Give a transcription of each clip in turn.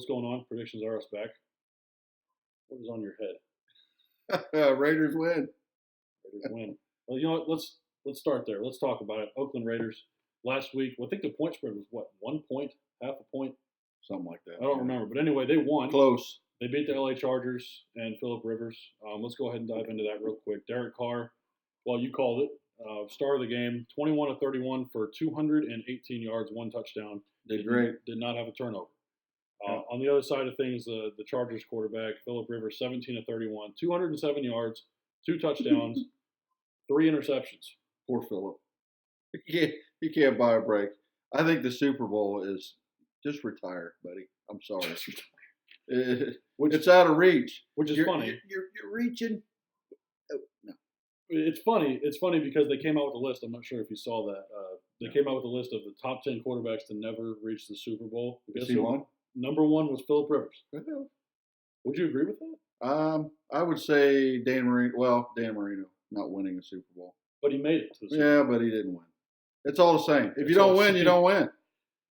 what's going on? Predictions are us back. What is on your head? Raiders win. Raiders win. Well, you know what? Let's start there. Let's talk about it. Oakland Raiders last week. Well, I think the point spread was what, 1 point, half a point, something like that. I don't remember, but anyway, they won. Close. They beat the LA Chargers and Phillip Rivers. Let's go ahead and dive into that real quick. Derek Carr, well, you called it. Star of the game, 21 of 31 for 218 yards, 1 touchdown. Did great. Did not have a turnover. On the other side of things, the Chargers quarterback, Phillip Rivers, 17 of 31, 207 yards, 2 touchdowns, 3 interceptions. Poor Phillip. He can't buy a break. I think the Super Bowl is just retire, buddy. I'm sorry. It's out of reach. Which is funny. You're reaching. Oh, no. It's funny. It's funny because they came out with a list. I'm not sure if you saw that. They came out with a list of the top 10 quarterbacks to never reach the Super Bowl. Is he one? Number 1 was Phillip Rivers. Would you agree with that? I would say Dan Marino. Well, Dan Marino not winning a Super Bowl. But he made it to the Super Bowl. But he didn't win. It's all the same. If you don't win, you don't win.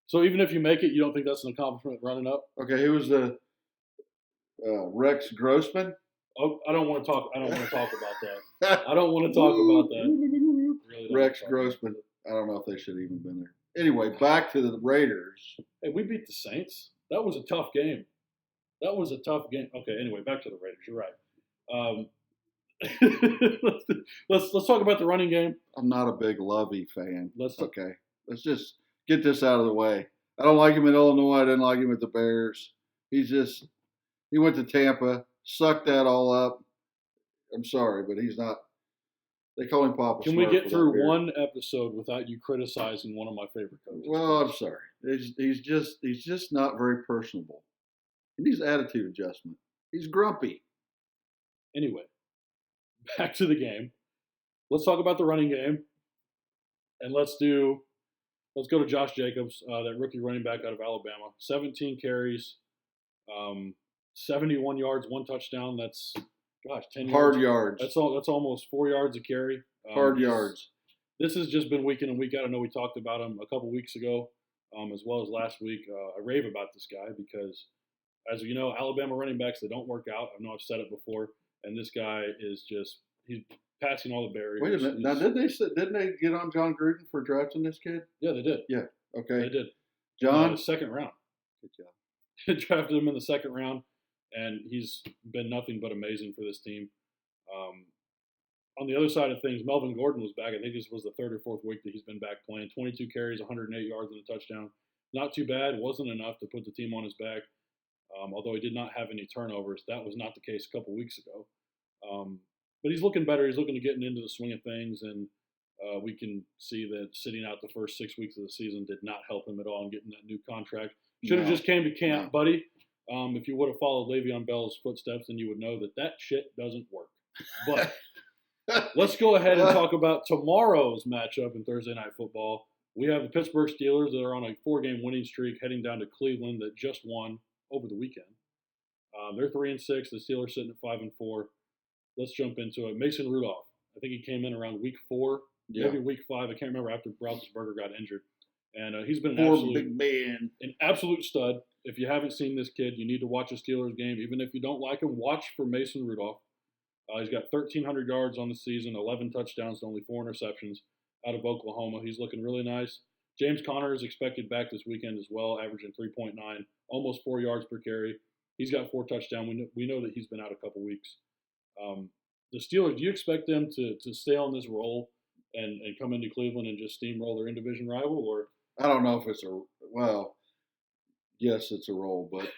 So even if you make it, you don't think that's an accomplishment running up? Okay, who was the Rex Grossman? Oh, I don't want to talk about that. I don't want to talk about that. Really Rex Grossman. I don't know if they should have even been there. Anyway, back to the Raiders. Hey, we beat the Saints. That was a tough game. Okay, anyway, back to the Raiders. You're right. Let's talk about the running game. I'm not a big Lovey fan. Let's just get this out of the way. I don't like him in Illinois. I didn't like him at the Bears. He went to Tampa, sucked that all up. I'm sorry, but he's not. They call him Papa. Can we get through one episode without you criticizing one of my favorite coaches? Well, I'm sorry. He's just not very personable. He needs attitude adjustment. He's grumpy. Anyway, back to the game. Let's talk about the running game, and let's go to Josh Jacobs, that rookie running back out of Alabama. 17 carries, 71 yards, 1 touchdown. That's 10 hard yards. That's almost 4 yards a carry. Hard yards. This has just been week in and week out. I know we talked about him a couple weeks ago, as well as last week. I rave about this guy because, as you know, Alabama running backs, they don't work out. I know I've said it before, and this guy is he's passing all the barriers. Wait a minute. Now, didn't they get on John Gruden for drafting this kid? Yeah, they did. Yeah. Okay. They did. John, second round. Good job. They drafted him in the second round, and he's been nothing but amazing for this team. On the other side of things, Melvin Gordon was back. I think this was the 3rd or 4th week that he's been back playing. 22 carries, 108 yards, and a touchdown. Not too bad. Wasn't enough to put the team on his back. Although he did not have any turnovers. That was not the case a couple weeks ago. But he's looking better. He's looking to getting into the swing of things, and we can see that sitting out the first 6 weeks of the season did not help him at all in getting that new contract. Should have just came to camp, buddy. If you would have followed Le'Veon Bell's footsteps, then you would know that shit doesn't work. But let's go ahead and talk about tomorrow's matchup in Thursday Night Football. We have the Pittsburgh Steelers that are on a 4-game winning streak heading down to Cleveland that just won over the weekend. They're 3-6. The Steelers sitting at 5-4. Let's jump into it. Mason Rudolph. I think he came in around week 4, maybe week 5. I can't remember after Roethlisberger got injured. And he's been an absolute stud. If you haven't seen this kid, you need to watch a Steelers game. Even if you don't like him, watch for Mason Rudolph. He's got 1,300 yards on the season, 11 touchdowns, only 4 interceptions out of Oklahoma. He's looking really nice. James Conner is expected back this weekend as well, averaging 3.9, almost 4 yards per carry. He's got 4 touchdowns. We know that he's been out a couple weeks. The Steelers, do you expect them to stay on this roll and come into Cleveland and just steamroll their in-division rival? Or I don't know if it's yes, it's a roll, but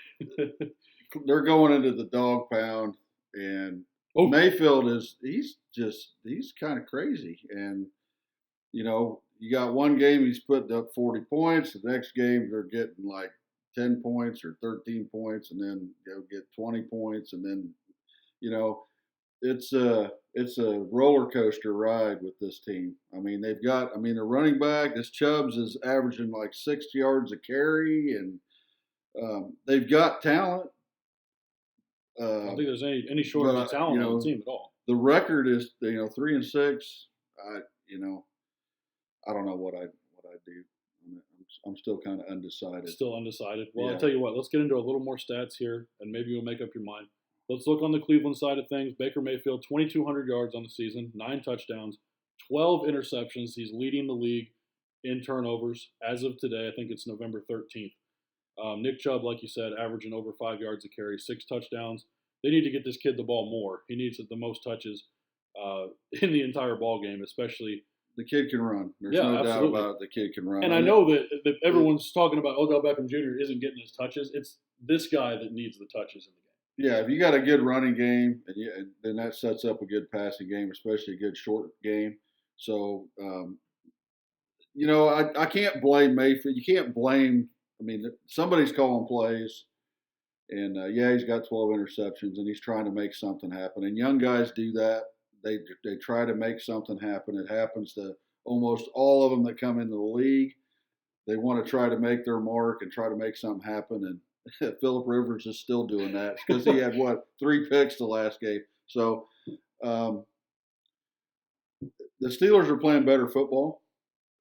they're going into the dog pound, and Mayfield he's kind of crazy. And, you know, you got one game he's putting up 40 points. The next game they're getting like 10 points or 13 points, and then they'll get 20 points. And then, you know, it's a roller coaster ride with this team. I mean, their running back, this Chubbs is averaging like 6 yards a carry, and they've got talent. I don't think there's any shortage of talent on the team at all. The record is 3-6. I don't know what I do. I'm still kind of undecided. Still undecided. Well, Yeah. I'll tell you what. Let's get into a little more stats here, and maybe you'll make up your mind. Let's look on the Cleveland side of things. Baker Mayfield, 2,200 yards on the season, 9 touchdowns, 12 interceptions. He's leading the league in turnovers as of today. I think it's November 13th. Nick Chubb, like you said, averaging over 5 yards a carry, 6 touchdowns. They need to get this kid the ball more. He needs the most touches in the entire ball game, especially. The kid can run. There's Yeah, no absolutely. doubt about it. The kid can run. And I know that everyone's talking about Odell Beckham Jr. isn't getting his touches. It's this guy that needs the touches in the game. Yeah, if you got a good running game, then that sets up a good passing game, especially a good short game. So, I can't blame Mayfield. You can't blame. I mean, somebody's calling plays, and he's got 12 interceptions, and he's trying to make something happen. And young guys do that. They try to make something happen. It happens to almost all of them that come into the league. They want to try to make their mark and try to make something happen. And Phillip Rivers is still doing that because he had 3 picks the last game. So the Steelers are playing better football.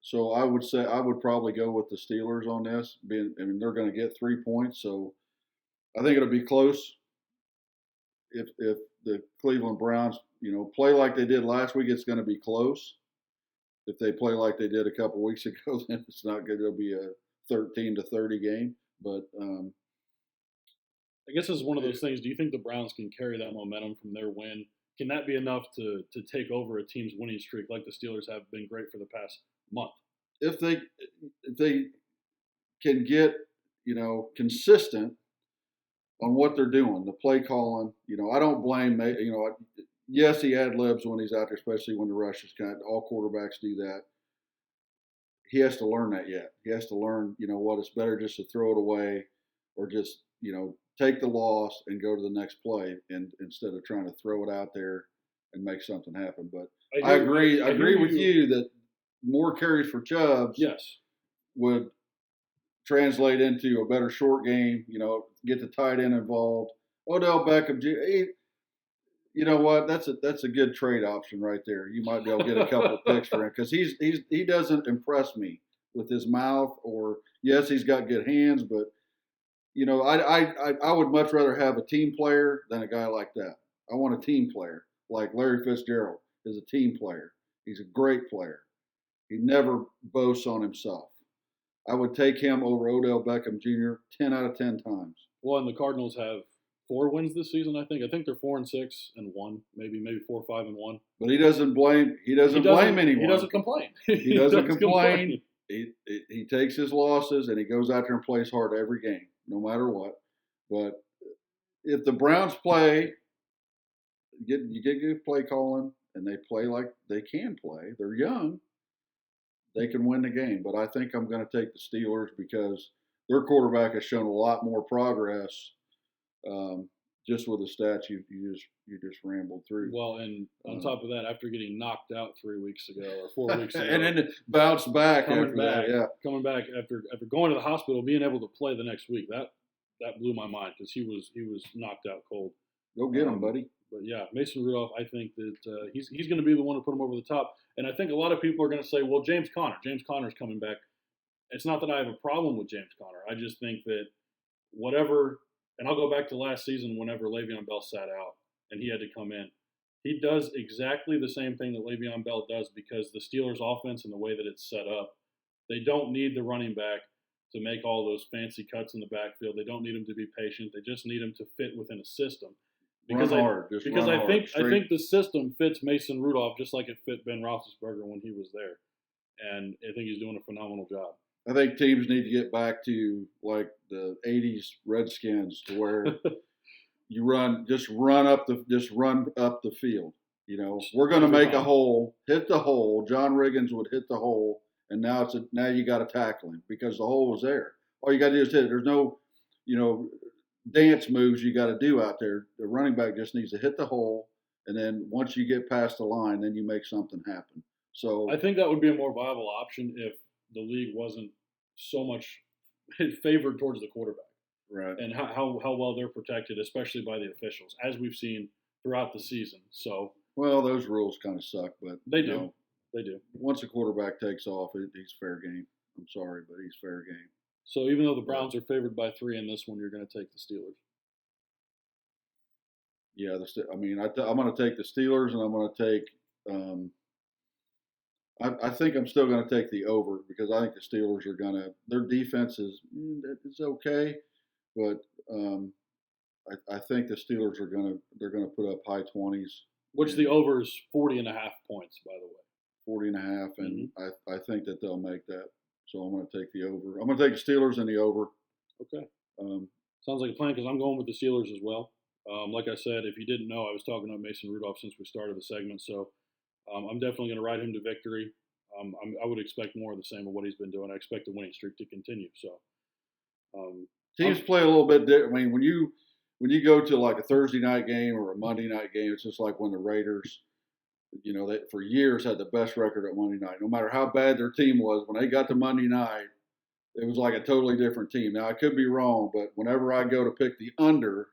So I would say I would probably go with the Steelers on this. They're going to get 3 points, so I think it'll be close. If the Cleveland Browns, play like they did last week, it's going to be close. If they play like they did a couple weeks ago, then it's not going to be a 13-30 game. But I guess it's one of those things. Do you think the Browns can carry that momentum from their win? Can that be enough to take over a team's winning streak like the Steelers have been great for the past month? If they can get, consistent on what they're doing, the play calling, I don't blame, yes, he ad-libs when he's out there, especially when the rush is all quarterbacks do that. He has to learn that yet. He has to learn, it's better just to throw it away or just, take the loss and go to the next play and instead of trying to throw it out there and make something happen. But I agree with you that more carries for Chubbs would translate into a better short game, get the tight end involved. Odell Beckham, you know what? That's a good trade option right there. You might be able to get a couple of picks for him because he doesn't impress me with his mouth or yes, he's got good hands, but I would much rather have a team player than a guy like that. I want a team player like Larry Fitzgerald is a team player. He's a great player. He never boasts on himself. I would take him over Odell Beckham Jr. 10 out of 10 times. Well, and the Cardinals have 4 wins this season. I think they're 4-6 and 1, maybe 4-5 and 1. But he doesn't blame. He doesn't blame anyone. He doesn't complain. He doesn't complain. He takes his losses and he goes out there and plays hard every game, no matter what. But if the Browns play, you get good play calling, and they play like they can play. They're young. They can win the game. But I think I'm going to take the Steelers because their quarterback has shown a lot more progress. Just with the stats you just rambled through. Well, and on top of that, after getting knocked out 3 weeks ago or 4 weeks ago, and then bounced back coming back after going to the hospital, being able to play the next week, that blew my mind because he was knocked out cold. Go get him, buddy. But yeah, Mason Rudolph, I think that he's going to be the one to put him over the top. And I think a lot of people are going to say, well, James Conner's coming back. It's not that I have a problem with James Conner. I just think that whatever. And I'll go back to last season whenever Le'Veon Bell sat out and he had to come in. He does exactly the same thing that Le'Veon Bell does because the Steelers' offense and the way that it's set up, they don't need the running back to make all those fancy cuts in the backfield. They don't need him to be patient. They just need him to fit within a system. Because I think the system fits Mason Rudolph just like it fit Ben Roethlisberger when he was there. And I think he's doing a phenomenal job. I think teams need to get back to like the '80s Redskins, to where you run up the field. We're going to make a hole, hit the hole. John Riggins would hit the hole, and now you got to tackle him because the hole was there. All you got to do is hit it. There's no, dance moves you got to do out there. The running back just needs to hit the hole, and then once you get past the line, then you make something happen. So I think that would be a more viable option if the league wasn't so much favored towards the quarterback, right? And how well they're protected, especially by the officials, as we've seen throughout the season. So, well, those rules kind of suck, but they do. They do. Once a quarterback takes off, he's fair game. I'm sorry, but he's fair game. So even though the Browns are favored by 3 in this one, you're going to take the Steelers. Yeah, I'm going to take the Steelers, and I'm going to take. I think I'm still going to take the over because I think the Steelers are going to. Their defense is okay, but I think the Steelers are going to put up high 20s. Which the over is 40.5 points, by the way. 40.5, and I think that they'll make that. So I'm going to take the over. I'm going to take the Steelers and the over. Okay. Sounds like a plan because I'm going with the Steelers as well. Like I said, if you didn't know, I was talking about Mason Rudolph since we started the segment. So I'm definitely going to ride him to victory. I would expect more of the same of what he's been doing. I expect the winning streak to continue. So teams play a little bit different. I mean, when you go to like a Thursday night game or a Monday night game, it's just like when the Raiders, they for years had the best record at Monday night. No matter how bad their team was, when they got to Monday night, it was like a totally different team. Now I could be wrong, but whenever I go to pick the under,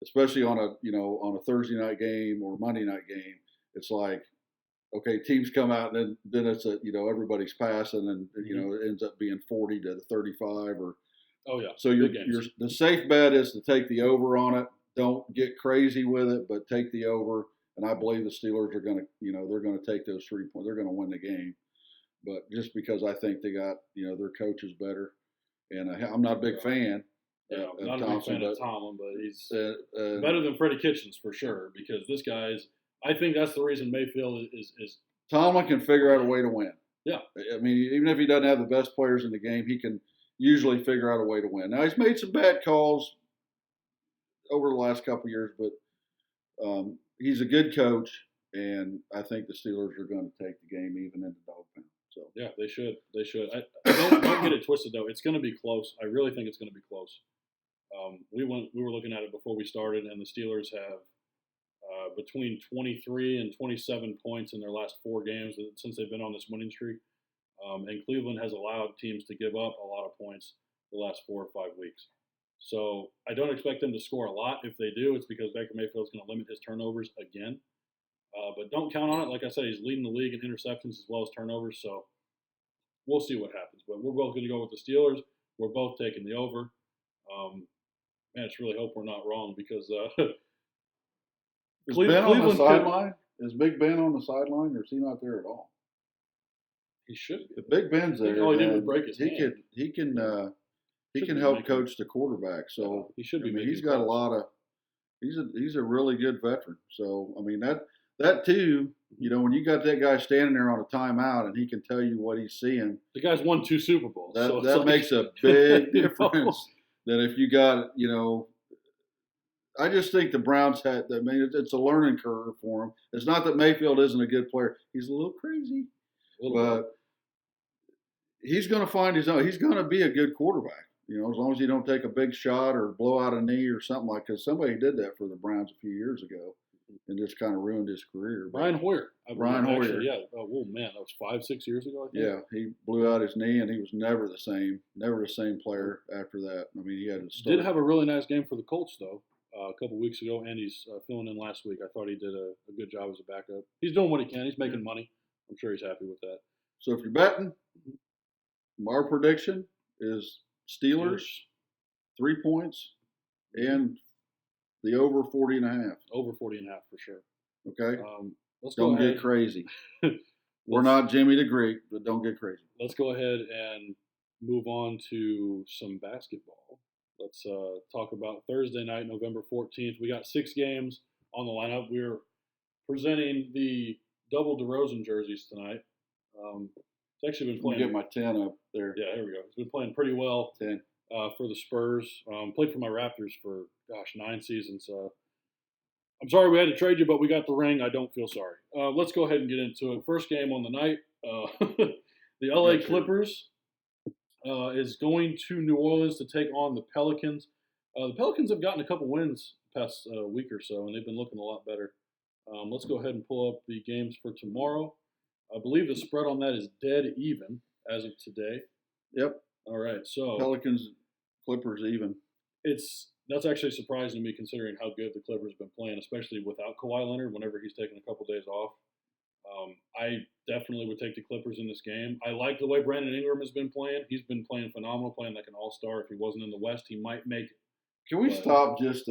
especially on a Thursday night game or Monday night game, it's like, okay, teams come out and then it's everybody's passing and it ends up being 40 to 35 or. Oh yeah. So the safe bet is to take the over on it. Don't get crazy with it, but take the over. And I believe the Steelers are going to, they're going to take those 3 points. They're going to win the game. But just because I think they got, their coach is better, and I'm not a big fan. Not a big fan of Tomlin, but he's better than Freddie Kitchens for sure. Because this guy's, I think that's the reason Mayfield is. Tomlin can figure out a way to win. Yeah. I mean, even if he doesn't have the best players in the game, he can usually figure out a way to win. Now he's made some bad calls over the last couple of years, but he's a good coach, and I think the Steelers are going to take the game even in the dog pound. So yeah, they should. Don't get it twisted though. It's going to be close. I really think it's going to be close. We were looking at it before we started, and the Steelers have between 23 and 27 points in their last 4 games since they've been on this winning streak. And Cleveland has allowed teams to give up a lot of points the last 4 or 5 weeks. So I don't expect them to score a lot. If they do, it's because Baker Mayfield's going to limit his turnovers again. But don't count on it. Like I said, he's leading the league in interceptions as well as turnovers. So we'll see what happens. But we're both going to go with the Steelers. We're both taking the over. Man, I just really hope we're not wrong because is Ben on the sideline? Is Big Ben on the sideline, or is he not there at all? He should be. If Big Ben's there, all he did was break his hand. He can help coach the quarterback. So he should be. He's got a lot of. He's a really good veteran. So I mean that too. When you got that guy standing there on a timeout and he can tell you what he's seeing. The guy's won 2 Super Bowls. That makes a big difference. That if you got I just think the Browns had. I mean, it's a learning curve for him. It's not that Mayfield isn't a good player. He's a little crazy, but he's going to find his own. He's going to be a good quarterback. As long as you don't take a big shot or blow out a knee or something like. Because somebody did that for the Browns a few years ago, and just kind of ruined his career. Brian Hoyer. Hoyer. Yeah. Oh man, that was 5-6 years ago. I think. Yeah, he blew out his knee, and he was never the same. Never the same player after that. I mean, he had to start. Did have a really nice game for the Colts though. A couple weeks ago, and he's filling in last week. I thought he did a good job as a backup. He's doing what he can. He's making money. I'm sure he's happy with that. So if you're betting, our prediction is Steelers 3 points and the over 40.5. Over 40.5 for sure. Okay. Let's don't get crazy. We're not Jimmy the Greek, but don't get crazy. Let's go ahead and move on to some basketball. Let's talk about Thursday night, November 14th. We got 6 games on the lineup. We're presenting the double DeRozan jerseys tonight. It's actually been playing. Get my 10 up there. Yeah, here we go. It's been playing pretty well 10. For the Spurs. Played for my Raptors for, 9 seasons. I'm sorry we had to trade you, but we got the ring. I don't feel sorry. Let's go ahead and get into it. First game on the night, the LA Clippers is going to New Orleans to take on the Pelicans. The Pelicans have gotten a couple wins the past week or so, and they've been looking a lot better. Let's go ahead and pull up the games for tomorrow. I believe the spread on that is dead even as of today. Yep. All right, so Pelicans, Clippers even. That's actually surprising to me considering how good the Clippers have been playing, especially without Kawhi Leonard whenever he's taken a couple days off. I definitely would take the Clippers in this game. I like the way Brandon Ingram has been playing. He's been playing phenomenal, playing like an all-star. If he wasn't in the West, he might make it. Can we stop just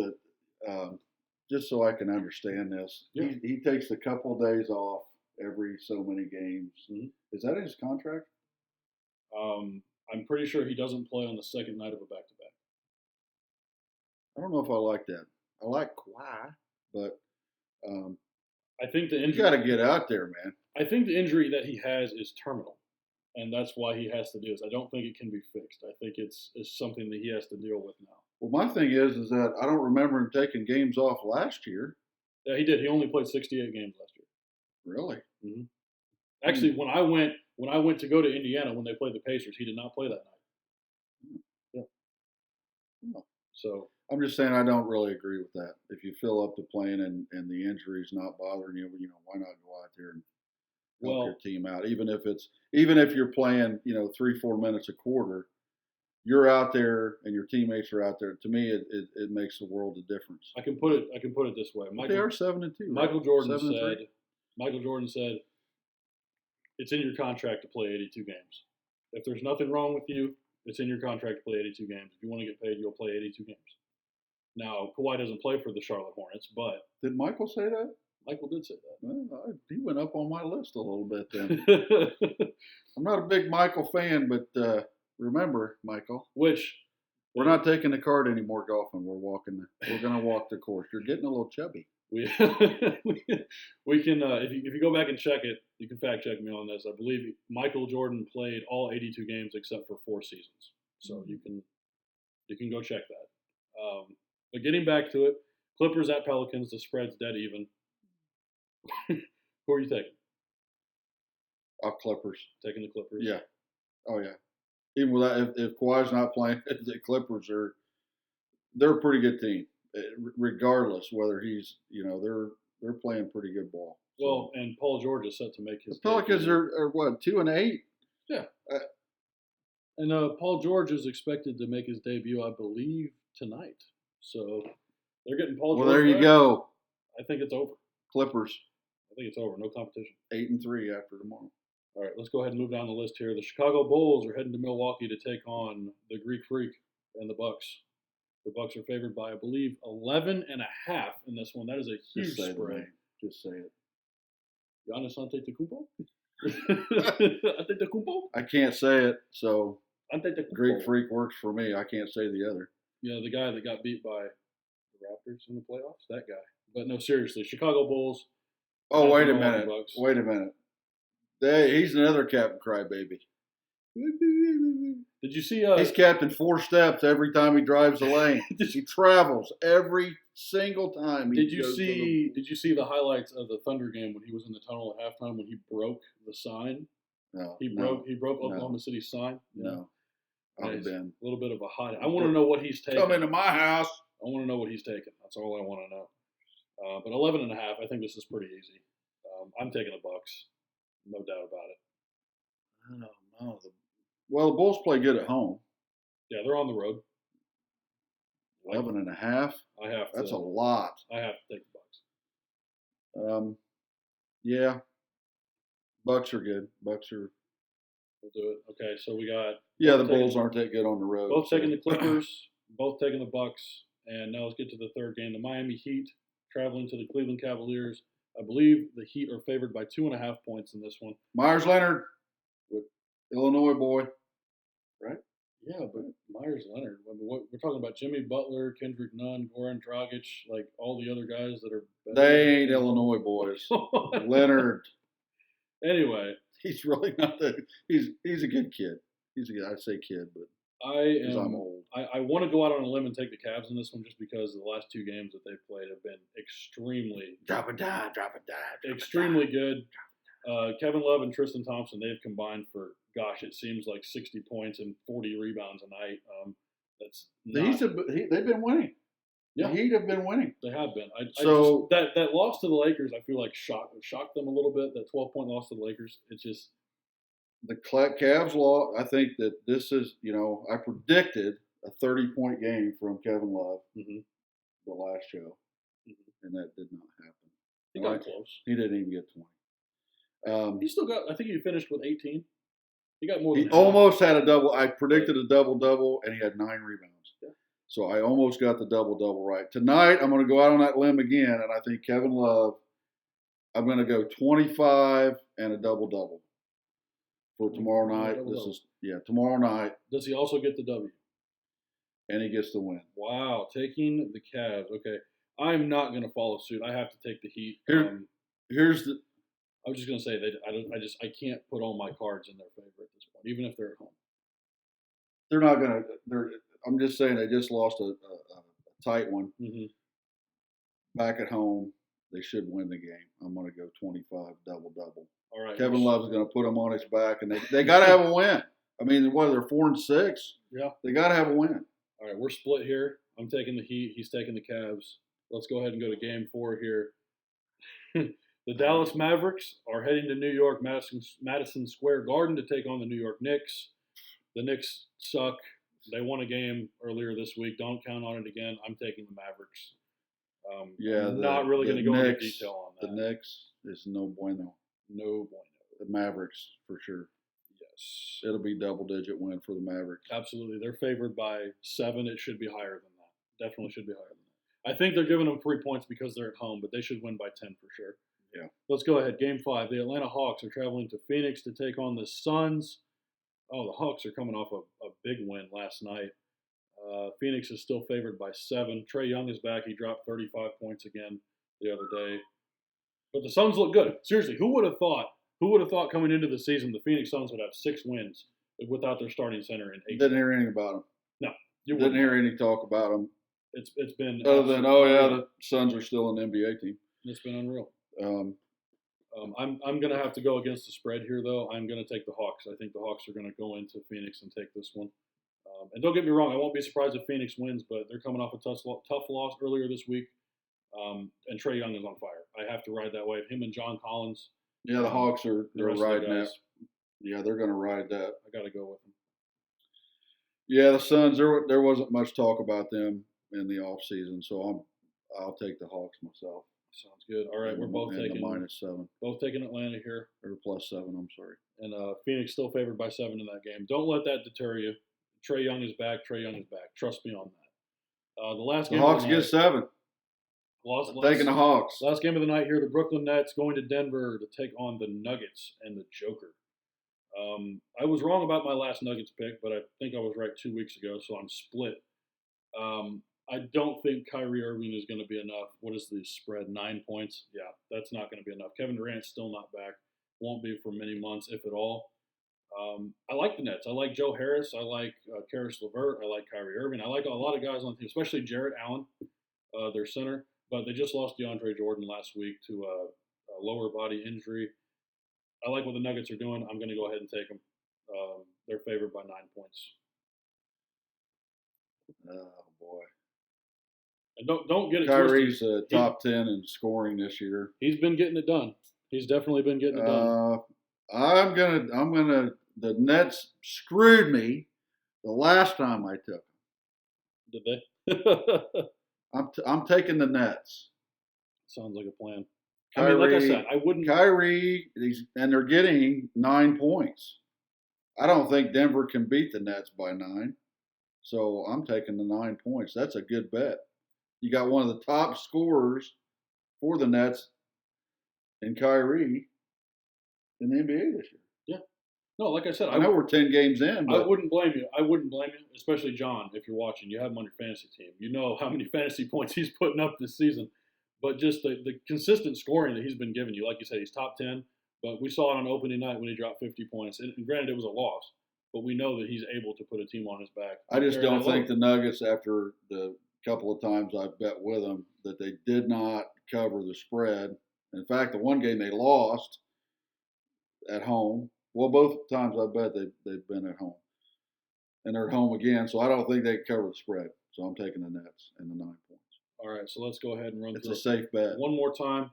so I can understand this? Yeah. He takes a couple of days off every so many games. Mm-hmm. Is that in his contract? I'm pretty sure he doesn't play on the second night of a back-to-back. I don't know if I like that. I like Kawhi, but I think the injury. You got to get out there, man. I think the injury that he has is terminal, and that's why he has to do this. I don't think it can be fixed. I think it's something that he has to deal with now. Well, my thing is that I don't remember him taking games off last year. Yeah, he did. He only played 68 games last year. Really? Mm-hmm. Actually, when I went to go to Indiana when they played the Pacers, he did not play that night. Yeah. Oh. So I'm just saying I don't really agree with that. If you fill up the plane and the injury's not bothering you, why not go out there and help your team out? Even if you're playing, 3-4 minutes a quarter, you're out there and your teammates are out there. To me, it makes a world of difference. I can put it this way. They are 7-2. Michael Jordan said, it's in your contract to play 82 games. If there's nothing wrong with you, it's in your contract to play 82 games. If you want to get paid, you'll play 82 games. Now, Kawhi doesn't play for the Charlotte Hornets, but did Michael say that? Michael did say that. Well, he went up on my list a little bit then. I'm not a big Michael fan, but remember, Michael, we're not taking the cart anymore golfing. We're going to walk the course. You're getting a little chubby. We can if you go back and check it, you can fact check me on this. I believe Michael Jordan played all 82 games except for 4 seasons. So you can go check that. But getting back to it, Clippers at Pelicans, the spread's dead even. Who are you taking? Clippers. Taking the Clippers? Yeah. Oh, yeah. Even with that, if Kawhi's not playing, the Clippers they're a pretty good team, regardless whether he's, they're playing pretty good ball. So. Well, and Paul George is set to make his. The Pelicans are what, 2-8? Yeah. And Paul George is expected to make his debut, I believe, tonight. So they're getting Paul George. Well, there you go. I think it's over. Clippers. I think it's over. No competition. 8-3 after tomorrow. All right, let's go ahead and move down the list here. The Chicago Bulls are heading to Milwaukee to take on the Greek Freak and the Bucks. The Bucks are favored by, I believe, 11.5 in this one. That is a huge spread. Just say it. Giannis Antetokounmpo? Antetokounmpo? I can't say it, so Antetokounmpo. Greek Freak works for me. I can't say the other. Yeah, the guy that got beat by the Raptors in the playoffs, that guy. But no, seriously, Chicago Bulls. Oh, wait a minute. Wait a minute. He's another Captain Crybaby. Did you see? He's Captain 4 steps every time he drives the lane. He travels every single time. Did you see the highlights of the Thunder game when he was in the tunnel at halftime when he broke the sign? No. He broke Oklahoma City's sign. No. A little bit of a hot. I want to know what he's taking. Come into my house. I want to know what he's taking. That's all I want to know. But 11.5. I think this is pretty easy. I'm taking the Bucks. No doubt about it. I don't know. Well, the Bulls play good at home. Yeah, they're on the road. 11.5. That's a lot. I have to take the Bucks. Yeah. Bucks are good. We'll do it. Okay, so we got. Yeah, the Bulls aren't that good on the road. Both taking the Clippers. Both taking the Bucks. And now let's get to the third game. The Miami Heat traveling to the Cleveland Cavaliers. I believe the Heat are favored by 2.5 points in this one. Myers Leonard, with Illinois boy, right? Yeah, but Myers Leonard. I mean, we're talking about Jimmy Butler, Kendrick Nunn, Goran Dragic, like all the other guys that are. They ain't Illinois boys. Leonard. Anyway, he's really not that. He's a good kid. I'd say kid, but. I'm old. I want to go out on a limb and take the Cavs in this one just because the last 2 games that they've played have been extremely drop a dime. Extremely good. Kevin Love and Tristan Thompson, they've combined for it seems like 60 points and 40 rebounds a night. They've been winning. Yeah. The Heat have been winning. They have been. That loss to the Lakers, I feel like shocked them a little bit. That 12-point loss to the Lakers, it's just. The Cavs law, I think that this is, I predicted a 30-point game from Kevin Love the last show, and that did not happen. He got close. He didn't even get 20. He still got. I think he finished with 18. He got more. He than almost had a double. I predicted a double, and he had 9 rebounds. Yeah. So I almost got the double right. Tonight, I'm going to go out on that limb again, and I think Kevin Love. I'm going to go 25 and a double for tomorrow night. Tomorrow night. Does he also get the W? And he gets the win. Wow, taking the Cavs. Okay, I'm not going to follow suit. I have to take the Heat. Here's the. I was just going to say that I can't put all my cards in their favor at this point, even if they're at home. They're not going to. I'm just saying they just lost a tight one. Mm-hmm. Back at home, they should win the game. I'm going to go 25 double. All right. Kevin Love's going to put them on his back, and they got to have a win. I mean, what, they're 4-6? Yeah. They got to have a win. All right, we're split here. I'm taking the Heat. He's taking the Cavs. Let's go ahead and go to Game 4 here. The Dallas Mavericks are heading to New York, Madison Square Garden to take on the New York Knicks. The Knicks suck. They won a game earlier this week. Don't count on it again. I'm taking the Mavericks. I'm not really going to go into detail on that. The Knicks is no bueno. No bueno. The Mavericks, for sure. Yes. It'll be double-digit win for the Mavericks. Absolutely. They're favored by 7. It should be higher than that. Definitely should be higher than that. I think they're giving them 3 points because they're at home, but they should win by 10 for sure. Yeah. Let's go ahead. Game 5. The Atlanta Hawks are traveling to Phoenix to take on the Suns. Oh, the Hawks are coming off a big win last night. Phoenix is still favored by 7. Trae Young is back. He dropped 35 points again the other day. But the Suns look good. Seriously, who would have thought coming into the season the Phoenix Suns would have 6 wins without their starting center in 8? Didn't hear anything about them. No. You didn't hear any talk about them. It's been other than the Suns are still an NBA team. It's been unreal. I'm going to have to go against the spread here, though. I'm going to take the Hawks. I think the Hawks are going to go into Phoenix and take this one. And don't get me wrong, I won't be surprised if Phoenix wins, but they're coming off a tough loss earlier this week. And Trae Young is on fire. I have to ride that wave. Him and John Collins. Yeah, the Hawks are riding that. Yeah, they're going to ride that. I got to go with them. Yeah, the Suns. There wasn't much talk about them in the offseason, so I'll take the Hawks myself. Sounds good. All right, we're both taking the -7. Both taking Atlanta here. Or +7. I'm sorry. And Phoenix still favored by 7 in that game. Don't let that deter you. Trae Young is back. Trust me on that. The last game. The Hawks get 7. Taking the Hawks. Last game of the night here, the Brooklyn Nets going to Denver to take on the Nuggets and the Joker. I was wrong about my last Nuggets pick, but I think I was right 2 weeks ago, so I'm split. I don't think Kyrie Irving is going to be enough. What is the spread? 9 points? Yeah, that's not going to be enough. Kevin Durant's still not back. Won't be for many months, if at all. I like the Nets. I like Joe Harris. I like Karis LeVert. I like Kyrie Irving. I like a lot of guys on the team, especially Jarrett Allen, their center. But they just lost DeAndre Jordan last week to a lower body injury. I like what the Nuggets are doing. I'm going to go ahead and take them. They're favored by 9 points. Oh, boy. And don't get it Kyrie's twisted. Top 10 in scoring this year. He's been getting it done. He's definitely been getting it done. I'm gonna. The Nets screwed me the last time I took them. Did they? I'm taking the Nets. Sounds like a plan. Kyrie, I mean, like I said, I wouldn't. Kyrie, and they're getting 9 points. I don't think Denver can beat the Nets by 9. So I'm taking the 9 points. That's a good bet. You got one of the top scorers for the Nets in Kyrie in the NBA this year. Yeah. No, like I said, I know we're 10 games in. But I wouldn't blame you. Especially John, if you're watching. You have him on your fantasy team. You know how many fantasy points he's putting up this season. But just the consistent scoring that he's been giving you. Like you said, he's top 10. But we saw it on opening night when he dropped 50 points. And granted, it was a loss. But we know that he's able to put a team on his back. I just don't think the Nuggets, after the couple of times I've bet with them, that they did not cover the spread. In fact, the one game they lost at home. Well, both times I bet they've been at home. And they're at home again, so I don't think they can cover the spread. So I'm taking the Nets and the 9 points. All right, so let's go ahead and run through it. It's a safe bet. One more time.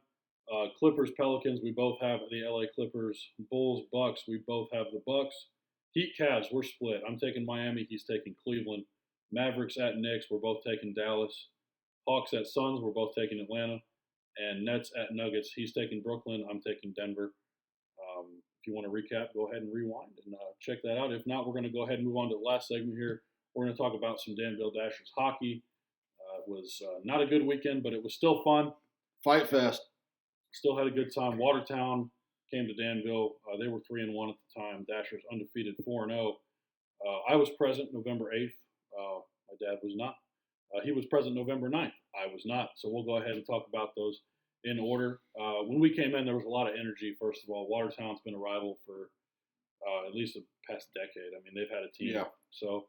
Clippers, Pelicans, we both have the LA Clippers. Bulls, Bucks, we both have the Bucks. Heat, Cavs, we're split. I'm taking Miami. He's taking Cleveland. Mavericks at Knicks, we're both taking Dallas. Hawks at Suns, we're both taking Atlanta. And Nets at Nuggets, he's taking Brooklyn. I'm taking Denver. if you want to recap, go ahead and rewind and check that out. If not, we're going to go ahead and move on to the last segment here. We're going to talk about some Danville Dashers hockey. It was not a good weekend, but it was still fun. Fight Fest. Still had a good time. Watertown came to Danville. They were 3-1 at the time. Dashers undefeated 4-0. I was present November 8th. My dad was not. He was present November 9th. I was not. So we'll go ahead and talk about those in order. When we came in, there was a lot of energy, first of all. Watertown's been a rival for at least the past decade. I mean, they've had a team. Yeah. So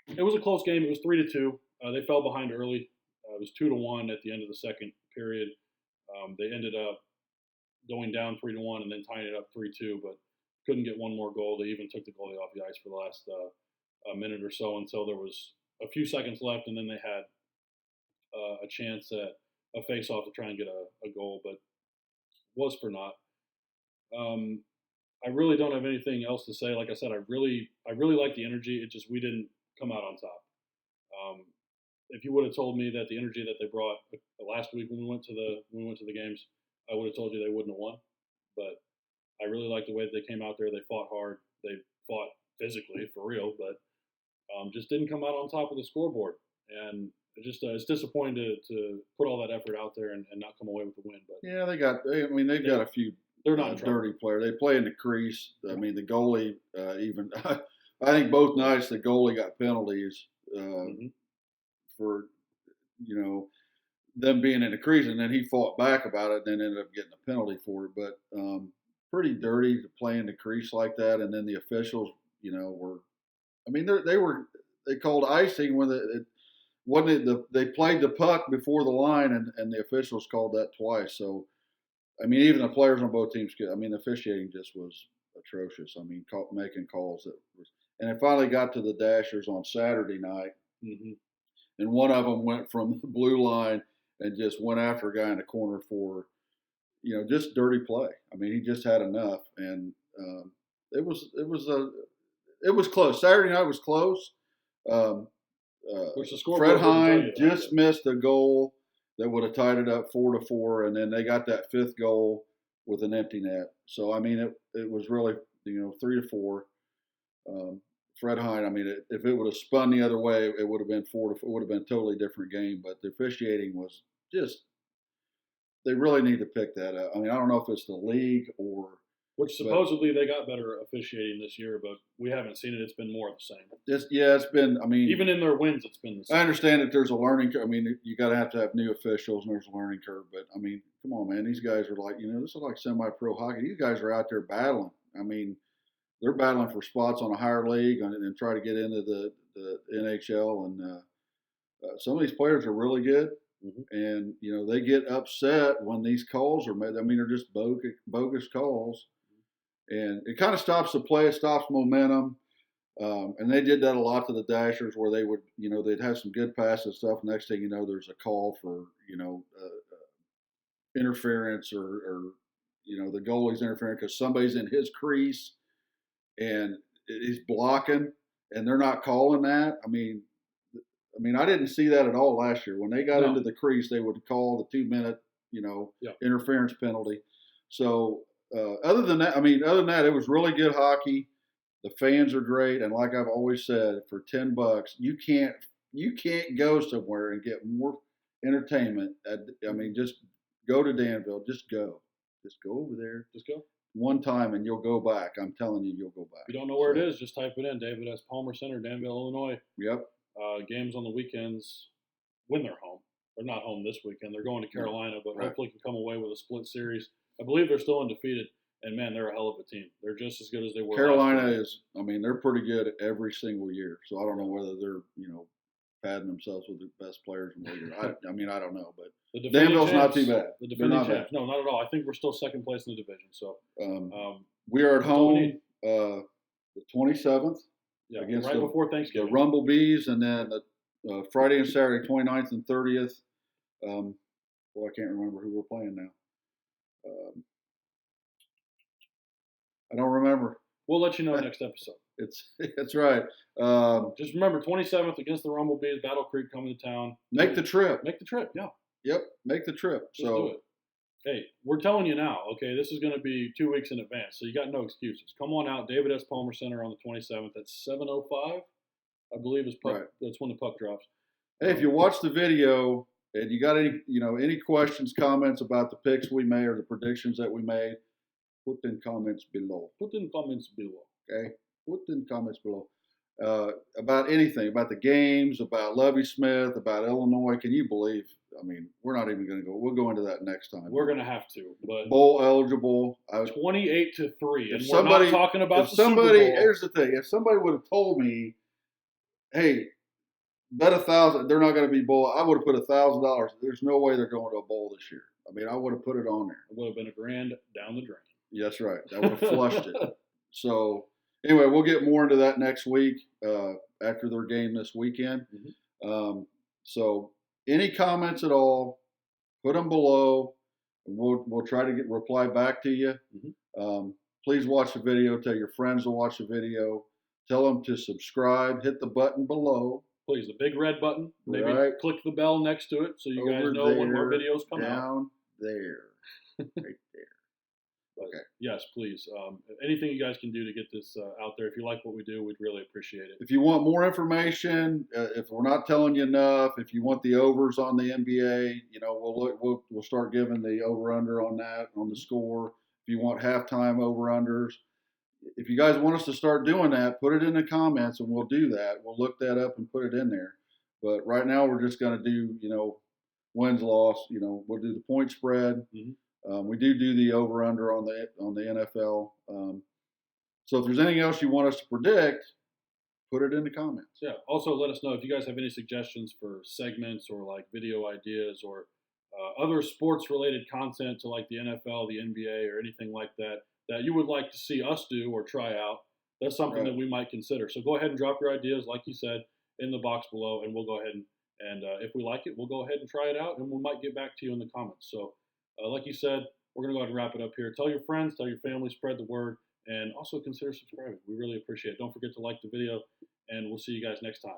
it was a close game. It was 3-2. They fell behind early. It was 2-1 at the end of the second period. They ended up going down 3-1 and then tying it up 3-2, but couldn't get one more goal. They even took the goalie off the ice for the last minute or so until there was a few seconds left, and then they had a chance at a face-off to try and get a goal, but was for naught. I really don't have anything else to say. Like I said, I really like the energy. It just we didn't come out on top. If you would have told me that the energy that they brought last week when we went to the games, I would have told you they wouldn't have won. But I really like the way that they came out there. They fought hard. They fought physically for real, but just didn't come out on top of the scoreboard. And it's disappointing to put all that effort out there and not come away with the win. But yeah, they've got a few. They're not dirty players. They play in the crease. I mean, the goalie even. I think both nights the goalie got penalties for them being in the crease, and then he fought back about it, and then ended up getting a penalty for it. But pretty dirty to play in the crease like that. And then the officials, were. I mean, they called icing when they played the puck before the line, and the officials called that twice. So. I mean, even the players on both teams could. I mean, the officiating just was atrocious. I mean, making calls that was, and it finally got to the Dashers on Saturday night, and one of them went from the blue line and just went after a guy in the corner for, just dirty play. I mean, he just had enough, and it was close. Saturday night was close. Fred Hine just missed a goal that would have tied it up 4-4, and then they got that fifth goal with an empty net. So I mean, it was really 3-4. Fred Hine. I mean, if it would have spun the other way, it would have been 4-4. It would have been a totally different game. But the officiating was just. They really need to pick that up. I mean, I don't know if it's the league or. Which supposedly they got better officiating this year, but we haven't seen it. It's been more of the same. It's been. I mean, even in their wins, it's been the same. I understand that there's a learning curve. I mean, you got to have new officials, and there's a learning curve. But I mean, come on, man. These guys are like, this is like semi-pro hockey. These guys are out there battling. I mean, they're battling for spots on a higher league and try to get into the NHL. And some of these players are really good. And they get upset when these calls are made. I mean, they're just bogus calls. And it kind of stops the play. It stops momentum. And they did that a lot to the Dashers where they would, they'd have some good passes and stuff. Next thing you know, there's a call for, interference or the goalie's interfering because somebody's in his crease and he's blocking and they're not calling that. I mean, I didn't see that at all last year. When they got into the crease, they would call the 2-minute, interference penalty. So, other than that, it was really good hockey. The fans are great, and like I've always said, for $10, you can't go somewhere and get more entertainment. Just go to Danville. Just go over there. Just go one time, and you'll go back. I'm telling you, you'll go back. If you don't know where it is, just type it in. David S. Palmer Center, Danville, Illinois. Yep. Games on the weekends when they're home. They're not home this weekend. They're going to Carolina, but hopefully can come away with a split series. I believe they're still undefeated, and, man, they're a hell of a team. They're just as good as they were. Carolina is – they're pretty good every single year. So I don't know whether they're, padding themselves with the best players in the league. I don't know. But Danville's not too bad. The defending champs. No, not at all. I think we're still second place in the division. So we are at home the 27th. Yeah, against before Thanksgiving. The Rumble Bees, and then Friday and Saturday, 29th and 30th. I can't remember who we're playing now. I don't remember. We'll let you know next episode. That's right. Just remember, 27th against the Rumble Bees, Battle Creek coming to town. Make the trip. Make the trip, yeah. Yep, make the trip. Just do it. hey, we're telling you now, okay, this is going to be 2 weeks in advance, so you got no excuses. Come on out, David S. Palmer Center on the 27th at 7:05, I believe is puck. Right. That's when the puck drops. Hey, if you watch the video and you got any questions, comments about the picks we made or the predictions that we made, put in comments below. Put in comments below. Okay, put in comments below. About anything, about the games, about Lovie Smith, about Illinois. Can you believe? I mean, we're not even going to go. We'll go into that next time. We're going to have to. But bowl eligible. 28-3, and we're not talking about the Super Bowl. Here's the thing: if somebody would have told me, "Hey, bet 1,000, they're not going to be bowl," I would have put $1,000. There's no way they're going to a bowl this year. I mean, I would have put it on there. It would have been $1,000 down the drain. Yeah, that's right. That would have flushed it. So. Anyway, we'll get more into that next week after their game this weekend. Mm-hmm. So, any comments at all, put them below. And we'll try to reply back to you. Mm-hmm. Please watch the video. Tell your friends to watch the video. Tell them to subscribe. Hit the button below. Please, the big red button. Maybe click the bell next to it so you guys know when more videos come out. Down there, right there. Okay. Yes, please. Anything you guys can do to get this out there. If you like what we do, we'd really appreciate it. If you want more information, if we're not telling you enough, if you want the overs on the NBA, we'll start giving the over/under on that, on the score. If you want halftime over/unders, if you guys want us to start doing that, put it in the comments and we'll do that. We'll look that up and put it in there. But right now we're just going to do, wins, loss. We'll do the point spread. Mm-hmm. We do the over/under on the NFL. So if there's anything else you want us to predict, put it in the comments. Yeah. Also, let us know if you guys have any suggestions for segments or like video ideas or other sports-related content to like the NFL, the NBA, or anything like that you would like to see us do or try out. That's something that we might consider. So go ahead and drop your ideas, like you said, in the box below, and we'll go ahead and if we like it, we'll go ahead and try it out, and we might get back to you in the comments. So. Like you said, we're going to go ahead and wrap it up here. Tell your friends, tell your family, spread the word, and also consider subscribing. We really appreciate it. Don't forget to like the video, and we'll see you guys next time.